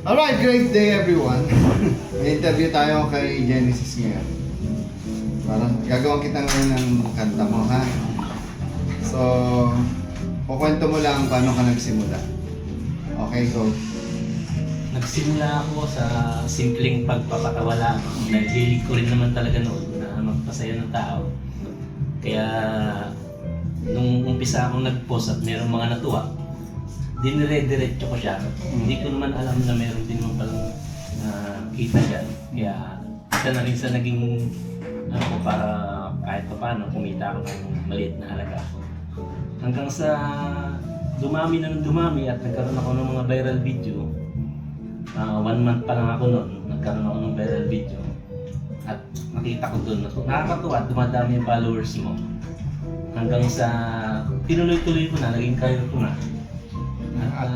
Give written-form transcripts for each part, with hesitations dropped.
Alright, great day everyone. May interview tayo kay Genesis ngayon. Parang gagawin kita ngayon ng kanta mo, ha? So, kukwento mo lang paano ka nagsimula. Okay, go. Nagsimula ako sa simpleng pagpapatawa lang. Dahil hilig ko rin naman talaga noon na magpasaya ng tao. Kaya nung umpisa akong nag-post at mayroong mga natuwa, dinire-diretso ko siya. Hindi ko naman alam na mayroon din naman palang kita dyan. Kaya isa na rin sa naging ano ko para kahit pa paano kumita ako ng maliit na halaga. Hanggang sa dumami na ng dumami at nagkaroon ako ng mga viral video. 1 month pa lang ako noon, nagkaroon ako ng viral video. At nakita ko doon, nakakatuwa at dumadami yung followers mo. Hanggang sa tinuloy-tuloy ko na, naging career ko na. At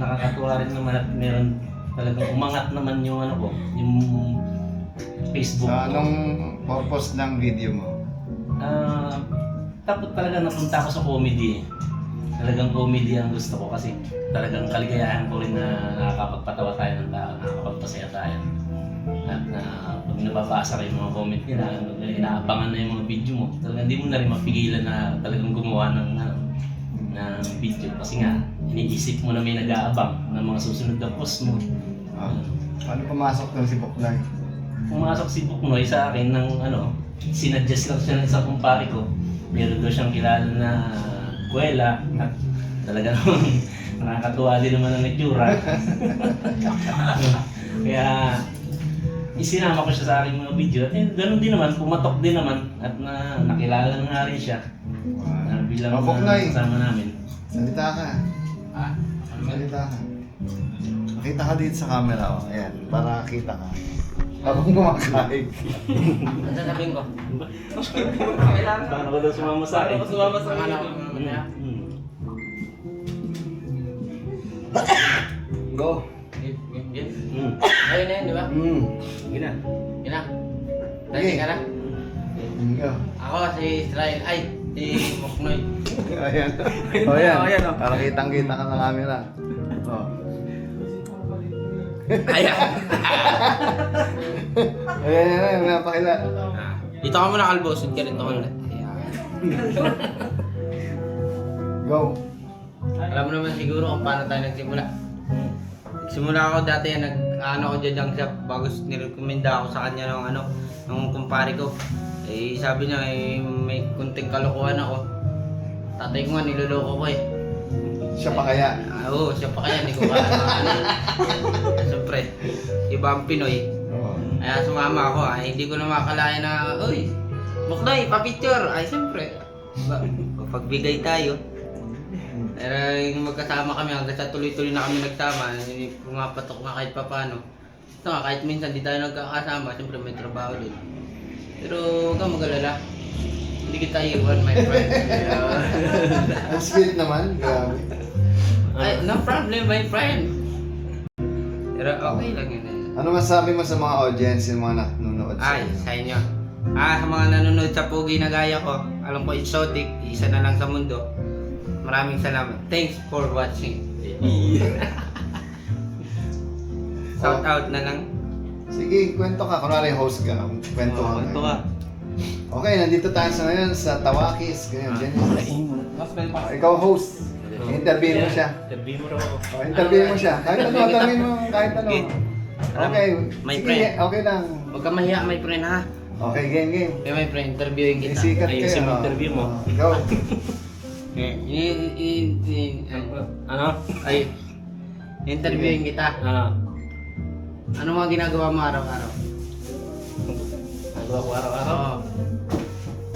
nakakatuwa rin naman at meron talagang umangat naman yung ano ko, yung Facebook So, ko. anong purpose ng video mo? Tapos talaga napunta ako sa comedy. Talagang comedy ang gusto ko kasi talagang kaligayahan ko rin na nakakapagpatawa tayo ng tao, nakakapagpasaya tayo. At pag nababasa ko yung mga comment nila, inaabangan na yung mga video mo. Talagang hindi mo na rin mapigilan na talagang gumawa ng video kasi nga iniisip mo na may nag-aabang ng mga susunod na post mo. Paano pumasok doon si Buknoy? Pumasok si Buknoy sa akin ng sinadjust lang siya ng isang kumpare ko. Meron daw siyang kilala na kuwela at talaga naman nakakatuwa din naman ang itsura. Kaya isinama ko siya sa aking mga video at ganun din naman, pumatok din naman at nakilala na nga rin siya. Bilang Buknoy, kasama namin. salita ka. Salita ka. Makita ka dito sa camera, oh. Ayan, para kita ka. Habang kumakain. Ano sasabihin ko? Paano ko daw sumama sa akin? Sumama sa akin. Go. Ayun na yun, di ba? Sige na. Yun na. Ready ka na? Go. Ako si Israel. Ay, si Moknoy. Ayan. Oh, ayan. Para kitang-kita ka sa camera. Oh. Ayan. Ayan, napakila. Dito ka muna kalbo. Sud ka rin ito ulit. Go. Alam mo naman siguro kung paano tayo nagsimula. Nagsimula ako dati, nag-ano ko dyan shop bago nirekomenda ako sa kanya ng kumpare ko. Eh sabi niya may kunting kalokohan ako. Tatay ko nga niloloko ko eh. Siya pa kaya? Oo, siya pa kaya, hindi ko kaya siyempre, iba ang Pinoy. Oo. Kaya sumama ako, hindi ko na makakalain na, uy, Buknoy, pa-picture! Ay, siyempre, pagbigay tayo. Pero yung magkasama kami, hanggang sa tuloy-tuloy na kami nagsama, pumapatok na kahit papano. Ito nga, kahit minsan di tayo nagkakasama, siyempre may trabaho din. Pero huwag kang mag-alala, hindi kita iwan, my friend. Ang sweet naman, grabe. Ay, no problem, my friend. Pero okay lang yun. Ano masasabi mo sa mga audience, yung mga nanonood Ay, sa'yo? sa inyo. Sa mga nanonood sa Pogi na gaya ko, alam ko exotic, isa na lang sa mundo. Maraming salamat. Thanks for watching. Shout out na lang. Sige, kwento ka. Kunwari host ka. Kwento ka. Kwento ka. Okay, nandito tayo sa ngayon sa Tawakis. Ganyan, Genesis. Ikaw host. Interview mo siya. Interview mo raw ako. Interview mo siya. Kahit ano, tanongin mo kahit ano. Okay. My Sige, friend. okay lang. Huwag ka mahiya, my friend, ha? Okay, game. Okay, my friend, interviewin kita. Isikat Ayusin kayo. mo interview mo. Go. Ano? Ay, interviewin kita. Ano mga ginagawa mo araw-araw? Nagawa ko araw-araw. Oo.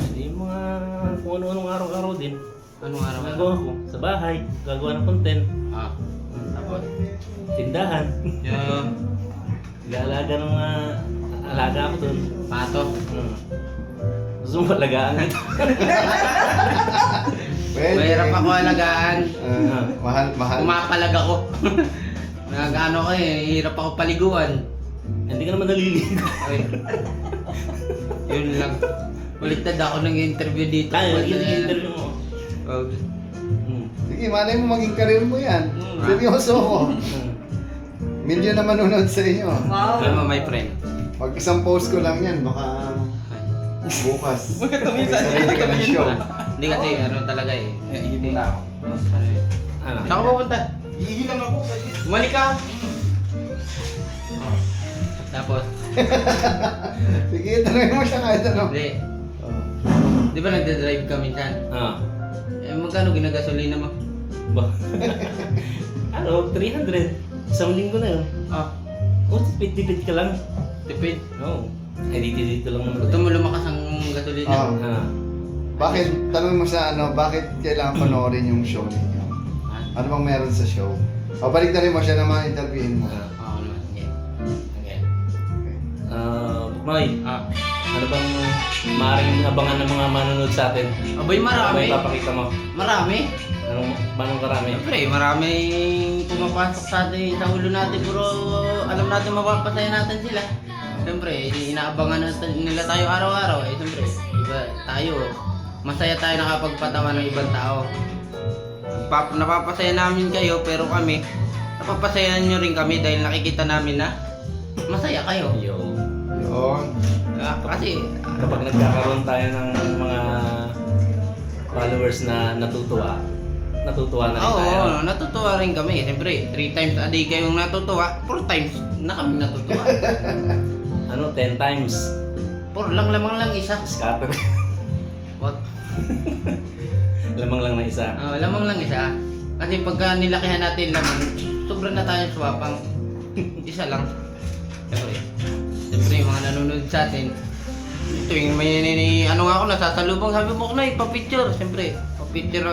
Hindi mga kung ano-anong araw-araw din. Anong araw-araw? Nagawa ko sa bahay, gagawa ng content, Tapos? tindahan. Yung Nag-aalaga ng mga alaga ako doon. pato. Gusto mo alagaan ito? Pwede. Mahirap ako alagaan. Mahal. Pumapalag ako. Nag-ano ko hirap ako paliguan. Hindi ka naman naliligo. Ay. Yun lang. Baliktad ako ng interview dito. Tayo, yun yung interview mo. Sige, malay mo maging career mo yan. Seryoso ko. Million na manonood sa inyo. Alam mo, my friend. Pag isang post ko lang yan, baka bukas. May sarili ka ng show. Hindi kasi ano talaga eh. Iinom na ako. Ano? Saan ka pupunta? Iinom ako. Bumalik ka! Tapos, Sige, tanongin mo siya kahit ano. hindi. Oh. Di ba nagdadrive ka minsan? Ah. Eh, magkano ginagasolina mo? Ba? Ano, 300. Isang linggo na yun. Ah, Oh, tipid-tipid ka lang. tipid. Oo. Ay, dito lang naman. Gusto mo lumakas ang gasolina? Ah. Ah. Bakit, tanong mo sa ano, bakit kailangan panoorin yung show ninyo? Ah, Ano bang meron sa show? O, balik na rin mo siya na mga interviewin mo. Ah. oo naman. Sige. Okay. Okay. May, Ah, ano bang maaaring abangan ng mga manonood sa atin? abay Ano marami. ba ipapakita mo? Marami. Manong karami? Siyempre, maraming pumapasok sa atin sa ulo natin, pero alam natin mapapasaya natin sila. Siyempre, inaabangan natin nila tayo araw-araw. Eh, siyempre, iba tayo. Masaya tayo nakapagpatawa ng ibang tao. Napapasaya namin kayo, pero kami, napapasayahan nyo rin kami dahil nakikita namin na masaya kayo. Yo. Yun. Kasi, Kapag nagkakaroon tayo ng mga followers na natutuwa na rin tayo. oo, natutuwa rin kami. Siyempre, 3 times a day kayong natutuwa, 4 times na kami natutuwa. Ano, 10 times. 4 lang, lamang lang isa. Scatter. What? Lamang lang na isa. Lamang lang isa. Kasi pagka nilakihan natin lamang, sobrang na tayo swapang. Isa lang. Siyempre, yung mga nanonood sa atin, tuwing may ano nga ako, nasasalubong, sabi mo ko na, pa-picture. Siyempre, pa-picture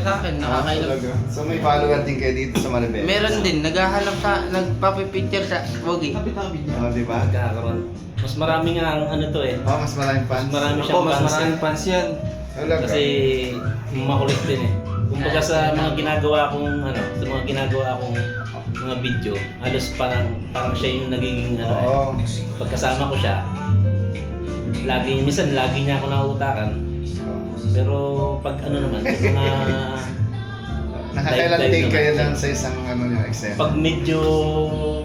sa akin, nakakailang. Talaga. So may follower din kayo dito sa Malabes? Meron din, naghahanap sa, nagpa-picture sa Wogi. Tabi-tabi niya. Oh, di ba? Magkakaroon. Mas marami nga ang ano to eh. Oh, mas maraming fans. Mas marami Ako, siyang mas fans. maraming fans yan. Talaga. Kasi makulit din eh. Kumbaga sa mga ginagawa kong ano, sa mga ginagawa kong mga video, halos parang siya yung nagiging ano eh. Oo. Pagkasama ko siya, minsan lagi niya ako nauutakan. Pero pag ano naman, sa mga Nakakailan Live take kayo naman. lang sa isang ano nyo, exam? pag medyo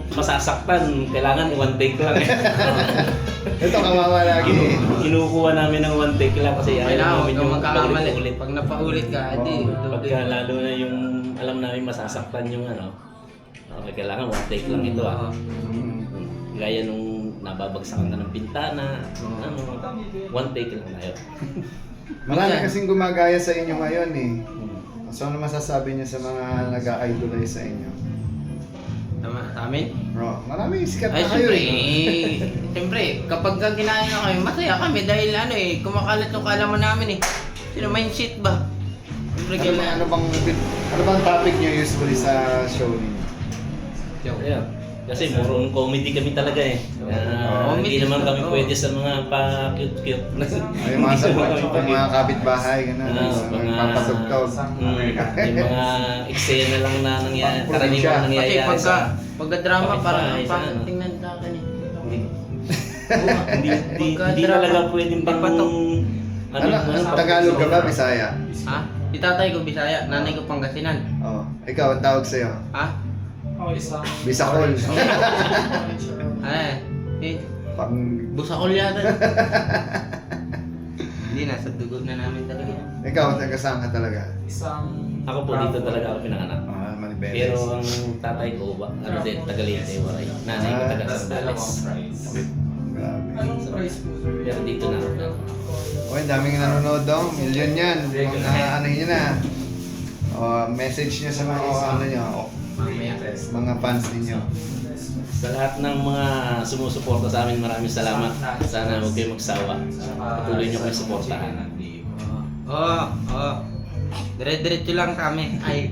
masasaktan, kailangan i-one take lang eh. Ito kawawa lagi eh. Kinukuha namin ng one take lang kasi Kaya ayaw huwag namin kang yung magkakamali. paulit-ulit. Pag napaulit ka, hindi. Pagka lalo na yung alam namin masasaktan yung ano, okay, kailangan one take lang ito ah. Mm. Gaya nung nababagsakan ka ng bintana, ano, one take lang tayo. Marami Minsan. kasing gumagaya sa inyo ngayon eh. Hmm. So ano masasabi niyo sa mga nag-idolize sa inyo? Tama, sa amin? Bro, marami sikat Ay, na kayo siyempre, eh. siyempre, kapag kinain na kayo, masaya kami dahil ano eh, kumakalat yung kalaman namin eh. Sino, mindset ba? Siyempre, Ano bang topic niyo usually sa show niyo? Yeah. Kasi more on comedy kami talaga eh. Hindi Comedy. naman kami Oo. pwede sa mga pa-cute-cute. Ay, mga sabay, yung mga kapitbahay, gano'n. mga Nagpapatugtog. yung mga eksena lang na nangyayari, Pang-probinsya. karaniwang Kasi nangyayari pagka-drama, Kapit parang bahay, ang sa pangit ano. tingnan sa akin eh. hindi Pagka-drama, talaga pwedeng pang patok. Ano, Tagalog ka ba, Bisaya? Ha? Si tatay ko Bisaya, nanay ko Pangasinan. Oh, ikaw, ang tawag sa'yo? Ha? Ako isang... Bisakol. Eh, Pang... busakol yata. Hindi, nasa dugo na namin talaga. Ikaw, taga-saan ka talaga? Isang... Ako po dito talaga ako pinanganak. Ah, Manibeles. Pero ang tatay ko, ano din, Tagalite, Waray. Nanay ko taga Tapos Sandales. dalawang fries. Grabe. Anong fries po, sir? Pero dito na ako. Okay, daming nanonood daw. Million yan. Ano yun na. Message niyo sa mga ano nyo, Mamaya. mga fans ninyo. Sa lahat ng mga sumusuporta sa amin, maraming salamat. Sana huwag kayo magsawa. Patuloy niyo kami suportahan. Oo. Dire-diretso lang kami. Ay.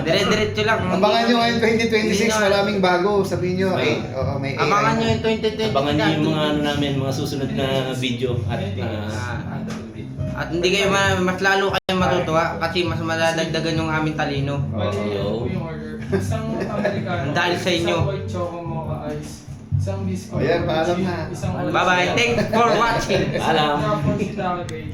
Dire-diretso lang. Abangan nyo ngayon 2026, Hindi na- maraming bago. Sabihin nyo, may AI. Abangan nyo yung 2020. Abangan niyo yung mga ano namin, mga susunod na video at At hindi kayo mas lalo kayo matutuwa kasi mas madadagdagan yung aming talino. Bali, Yo. yan po yung order. Isang Americano. Dahil sa inyo. Isang white choco mocha ice. Isang biscuit. O yan, paalam na. Isang Bye-bye. Thanks for watching. Paalam. Tapos si Taki Bacon.